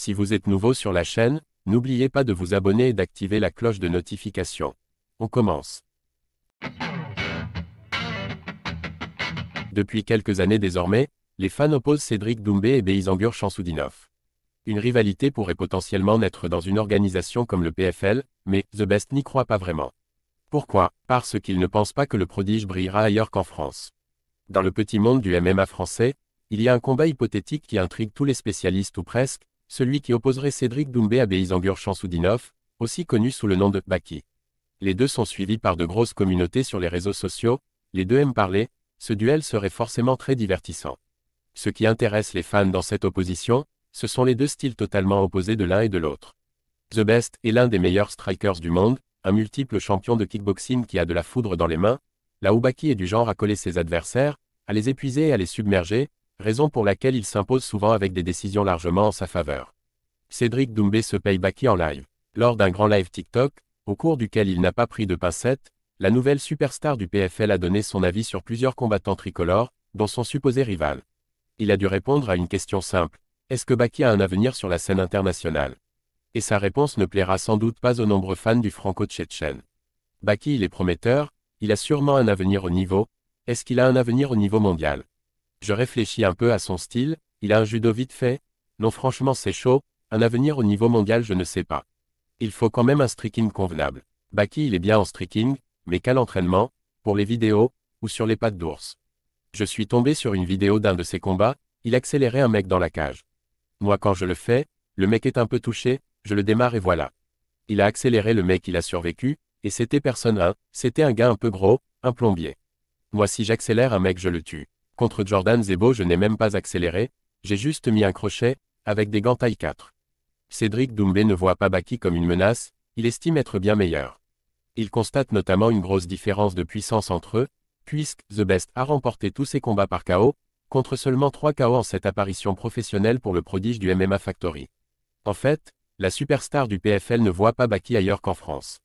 Si vous êtes nouveau sur la chaîne, n'oubliez pas de vous abonner et d'activer la cloche de notification. On commence. Depuis quelques années désormais, les fans opposent Cédric Doumbé et Beisangur Shamsuddinov. Une rivalité pourrait potentiellement naître dans une organisation comme le PFL, mais The Best n'y croit pas vraiment. Pourquoi? Parce qu'il ne pense pas que le prodige brillera ailleurs qu'en France. Dans le petit monde du MMA français, il y a un combat hypothétique qui intrigue tous les spécialistes ou presque, celui qui opposerait Cédric Doumbé à Beisangur Shamsuddinov, aussi connu sous le nom de Baki. Les deux sont suivis par de grosses communautés sur les réseaux sociaux, les deux aiment parler, ce duel serait forcément très divertissant. Ce qui intéresse les fans dans cette opposition, ce sont les deux styles totalement opposés de l'un et de l'autre. The Best est l'un des meilleurs strikers du monde, un multiple champion de kickboxing qui a de la foudre dans les mains, là où Baki est du genre à coller ses adversaires, à les épuiser et à les submerger, raison pour laquelle il s'impose souvent avec des décisions largement en sa faveur. Cédric Doumbé se paye Baki en live. Lors d'un grand live TikTok, au cours duquel il n'a pas pris de pincettes, la nouvelle superstar du PFL a donné son avis sur plusieurs combattants tricolores, dont son supposé rival. Il a dû répondre à une question simple. Est-ce que Baki a un avenir sur la scène internationale? Et sa réponse ne plaira sans doute pas aux nombreux fans du franco-tchétchène. Baki il est prometteur, il a sûrement un avenir au niveau. Est-ce qu'il a un avenir au niveau mondial? Je réfléchis un peu à son style, il a un judo vite fait. Non franchement c'est chaud, un avenir au niveau mondial je ne sais pas. Il faut quand même un striking convenable. Baki il est bien en striking, mais qu'à l'entraînement, pour les vidéos, ou sur les pattes d'ours. Je suis tombé sur une vidéo d'un de ses combats, il accélérait un mec dans la cage. Moi quand je le fais, le mec est un peu touché, je le démarre et voilà. Il a accéléré le mec il a survécu, et c'était personne 1, c'était un gars un peu gros, un plombier. Moi si j'accélère un mec je le tue. Contre Jordan Zebo je n'ai même pas accéléré, j'ai juste mis un crochet, avec des gants taille 4. Cédric Doumbé ne voit pas Baki comme une menace, il estime être bien meilleur. Il constate notamment une grosse différence de puissance entre eux, puisque The Best a remporté tous ses combats par KO, contre seulement 3 KO en cette apparition professionnelle pour le prodige du MMA Factory. En fait, la superstar du PFL ne voit pas Baki ailleurs qu'en France.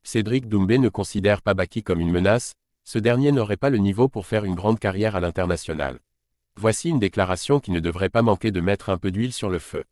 Cédric Doumbé ne considère pas Baki comme une menace, ce dernier n'aurait pas le niveau pour faire une grande carrière à l'international. Voici une déclaration qui ne devrait pas manquer de mettre un peu d'huile sur le feu.